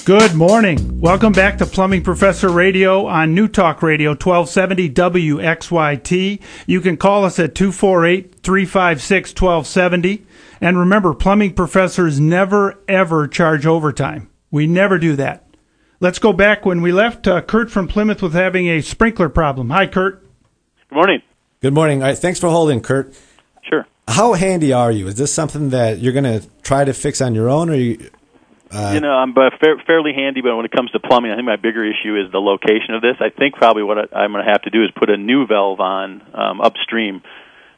Good morning. Welcome back to Plumbing Professor Radio on New Talk Radio 1270 WXYT. You can call us at 248-356-1270. And remember, Plumbing Professors never, ever charge overtime. We never do that. Let's go back when we left. Kurt from Plymouth was having a sprinkler problem. Hi, Kurt. Good morning. Good morning. All right, thanks for holding, Kurt. Sure. How handy are you? Is this something that you're going to try to fix on your own, or you? I'm fairly handy, but when it comes to plumbing, I think my bigger issue is the location of this. I think probably what I'm going to have to do is put a new valve on upstream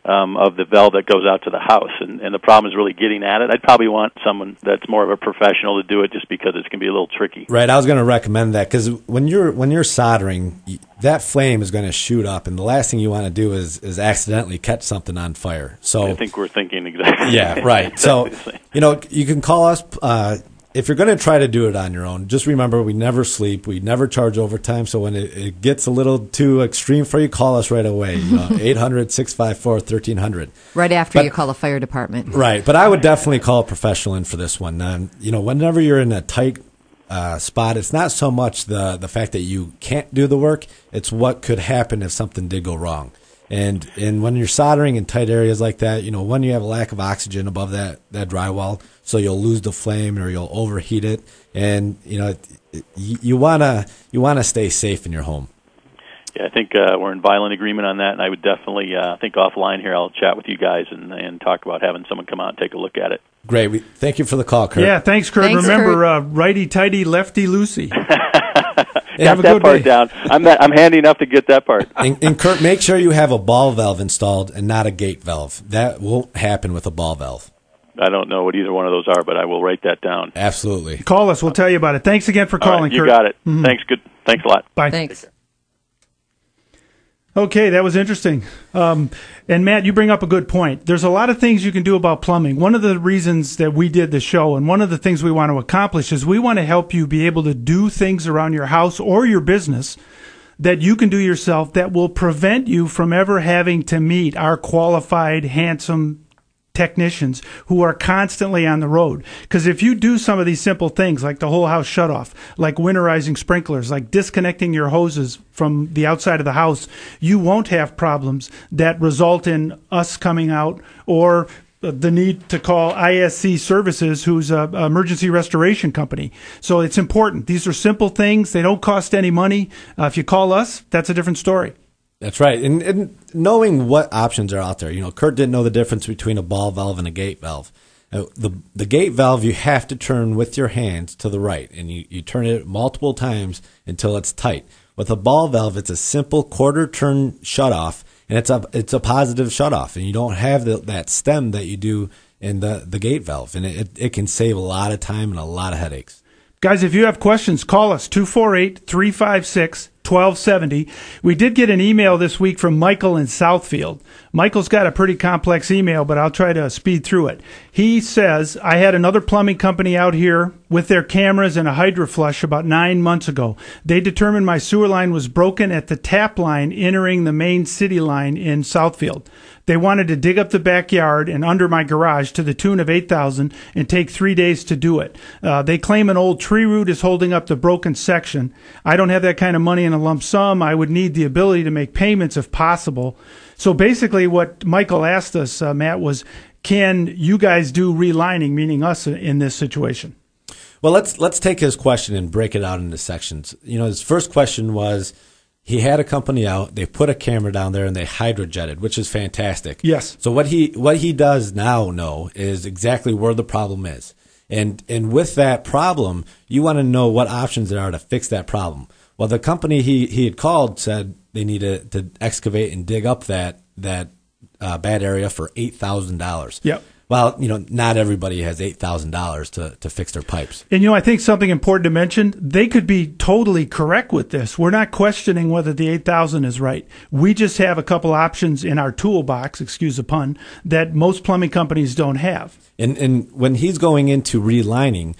of the valve that goes out to the house, and the problem is really getting at it. I'd probably want someone that's more of a professional to do it, just because it's going to be a little tricky. Right, I was going to recommend that, because when you're soldering, that flame is going to shoot up, and the last thing you want to do is accidentally catch something on fire. So I think we're thinking exactly. Yeah, right. So you can call us. If you're going to try to do it on your own, just remember we never sleep. We never charge overtime. So when it gets a little too extreme for you, call us right away. 800-654-1300. Right after you call the fire department. Right. But I would definitely call a professional in for this one. Whenever you're in a tight spot, it's not so much the fact that you can't do the work. It's what could happen if something did go wrong. And when you're soldering in tight areas like that, when you have a lack of oxygen above that drywall, so you'll lose the flame or you'll overheat it, and you wanna stay safe in your home. Yeah, I think we're in violent agreement on that, and I would definitely think offline here. I'll chat with you guys and talk about having someone come out and take a look at it. Great. Thank you for the call, Kurt. Yeah, thanks, Kurt. Remember, righty-tighty, lefty-loosey. Got that part down. I'm handy enough to get that part. And Kurt, make sure you have a ball valve installed and not a gate valve. That won't happen with a ball valve. I don't know what either one of those are, but I will write that down. Absolutely. Call us. We'll tell you about it. Thanks again for calling, Kurt. You Kurt. got it. Mm-hmm. Thanks. Good. Thanks a lot. Bye. Thanks. Okay, that was interesting. And Matt, you bring up a good point. There's a lot of things you can do about plumbing. One of the reasons that we did the show, and one of the things we want to accomplish, is we want to help you be able to do things around your house or your business that you can do yourself that will prevent you from ever having to meet our qualified, handsome technicians who are constantly on the road. Because if you do some of these simple things, like the whole house shutoff, like winterizing sprinklers, like disconnecting your hoses from the outside of the house, you won't have problems that result in us coming out or the need to call ISC Services, who's an emergency restoration company. So it's important. These are simple things. They don't cost any money. If you call us, that's a different story. That's right. And knowing what options are out there. Kurt didn't know the difference between a ball valve and a gate valve. The gate valve, you have to turn with your hands to the right, and you turn it multiple times until it's tight. With a ball valve, it's a simple quarter-turn shutoff, and it's a positive shutoff, and you don't have that stem that you do in the gate valve, and it can save a lot of time and a lot of headaches. Guys, if you have questions, call us, 248-356-1270. We did get an email this week from Michael in Southfield. Michael's got a pretty complex email, but I'll try to speed through it. He says, I had another plumbing company out here with their cameras and a hydroflush about 9 months ago. They determined my sewer line was broken at the tap line entering the main city line in Southfield. They wanted to dig up the backyard and under my garage to the tune of $8,000 and take 3 days to do it. They claim an old tree root is holding up the broken section. I don't have that kind of money in a lump sum. I would need the ability to make payments if possible. So basically what Michael asked us, Matt, was, can you guys do relining, meaning us, in this situation? Well, let's take his question and break it out into sections. His first question was, he had a company out, they put a camera down there, and they hydrojetted, which is fantastic. Yes. So what he does now know is exactly where the problem is. And with that problem, you want to know what options there are to fix that problem. Well, the company he had called said they needed to excavate and dig up that bad area for $8,000. Yep. Well, not everybody has $8,000 to fix their pipes. And, I think something important to mention, they could be totally correct with this. We're not questioning whether the $8,000 is right. We just have a couple options in our toolbox, excuse the pun, that most plumbing companies don't have. And when he's going into relining,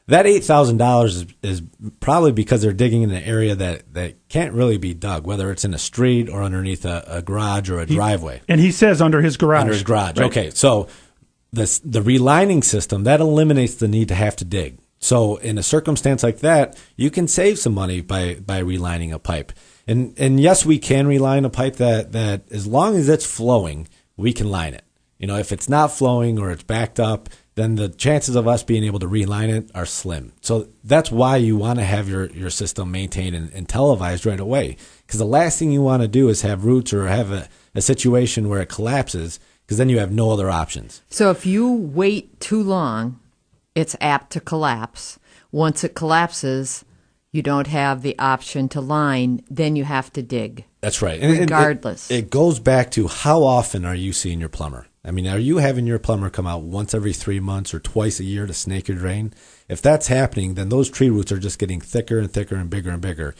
that $8,000 is probably because they're digging in an area that can't really be dug, whether it's in a street or underneath a garage or a driveway. And he says under his garage. Under his garage. Right. Okay, so the relining system, that eliminates the need to have to dig. So in a circumstance like that, you can save some money by relining a pipe. And yes, we can reline a pipe that as long as it's flowing, we can line it. If it's not flowing or it's backed up, then the chances of us being able to reline it are slim. So that's why you want to have your system maintained and televised right away. Because the last thing you want to do is have roots or have a situation where it collapses, because then you have no other options. So if you wait too long, it's apt to collapse. Once it collapses, you don't have the option to line, then you have to dig. That's right. Regardless. It goes back to how often are you seeing your plumber? I mean, are you having your plumber come out once every 3 months or twice a year to snake your drain? If that's happening, then those tree roots are just getting thicker and thicker and bigger,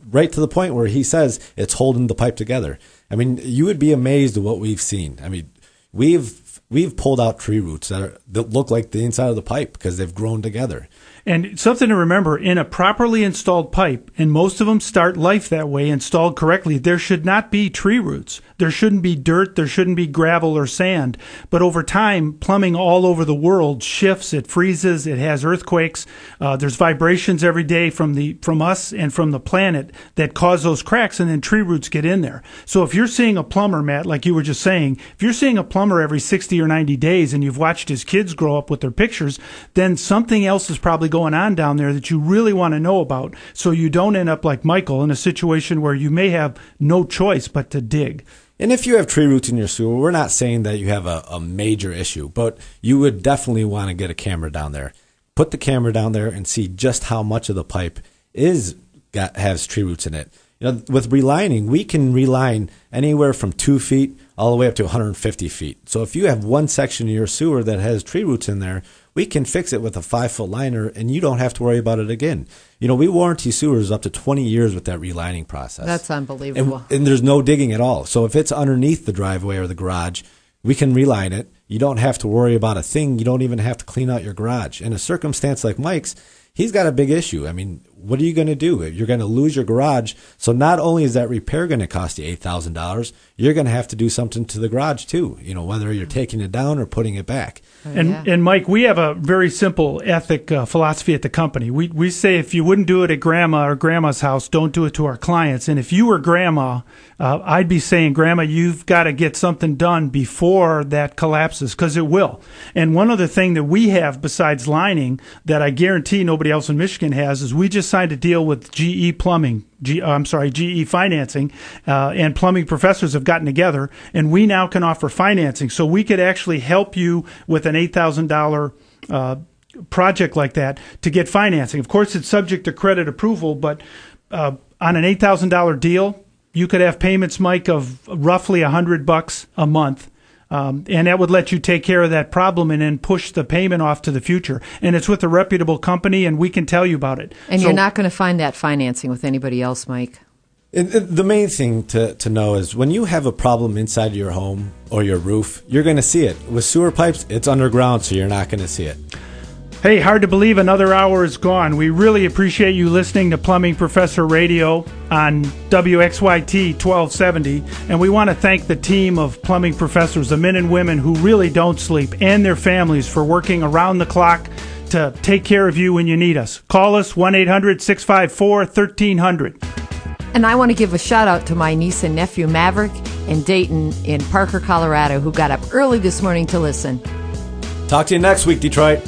right to the point where he says it's holding the pipe together. I mean, you would be amazed at what we've seen. I mean, we've pulled out tree roots that look like the inside of the pipe because they've grown together. And something to remember, in a properly installed pipe, and most of them start life that way, installed correctly, there should not be tree roots. There shouldn't be dirt, there shouldn't be gravel or sand. But over time, plumbing all over the world shifts, it freezes, it has earthquakes. There's vibrations every day from us and from the planet that cause those cracks, and then tree roots get in there. So if you're seeing a plumber, Matt, like you were just saying, if you're seeing a plumber every 60 or 90 days and you've watched his kids grow up with their pictures, then something else is probably going on down there that you really want to know about, so you don't end up like Michael in a situation where you may have no choice but to dig. And if you have tree roots in your sewer, we're not saying that you have a major issue, but you would definitely want to get a camera down there. Put the camera down there and see just how much of the pipe has tree roots in it. With relining, we can reline anywhere from 2 feet all the way up to 150 feet. So if you have one section of your sewer that has tree roots in there, we can fix it with a 5-foot liner, and you don't have to worry about it again. We warranty sewers up to 20 years with that relining process. That's unbelievable. And there's no digging at all. So if it's underneath the driveway or the garage, we can reline it. You don't have to worry about a thing. You don't even have to clean out your garage. In a circumstance like Mike's, he's got a big issue. I mean, what are you going to do? You're going to lose your garage. So not only is that repair going to cost you $8,000, you're going to have to do something to the garage too, whether you're taking it down or putting it back. And Mike, we have a very simple ethic philosophy at the company. We say if you wouldn't do it at Grandma or Grandma's house, don't do it to our clients. And if you were Grandma, I'd be saying, Grandma, you've got to get something done before that collapses, because it will. And one other thing that we have besides lining that I guarantee nobody else in Michigan has is we just signed a deal with GE Plumbing. GE Financing, and plumbing professors have gotten together, and we now can offer financing. So we could actually help you with an $8,000 project like that to get financing. Of course, it's subject to credit approval, but on an $8,000 deal, you could have payments, Mike, of roughly $100 a month. And that would let you take care of that problem and then push the payment off to the future. And it's with a reputable company, and we can tell you about it. And you're not going to find that financing with anybody else, Mike. The main thing to know is when you have a problem inside your home or your roof, you're going to see it. With sewer pipes, it's underground, so you're not going to see it. Hey, hard to believe another hour is gone. We really appreciate you listening to Plumbing Professor Radio on WXYT 1270. And we want to thank the team of plumbing professors, the men and women who really don't sleep, and their families for working around the clock to take care of you when you need us. Call us 1-800-654-1300. And I want to give a shout out to my niece and nephew, Maverick and Dayton in Parker, Colorado, who got up early this morning to listen. Talk to you next week, Detroit.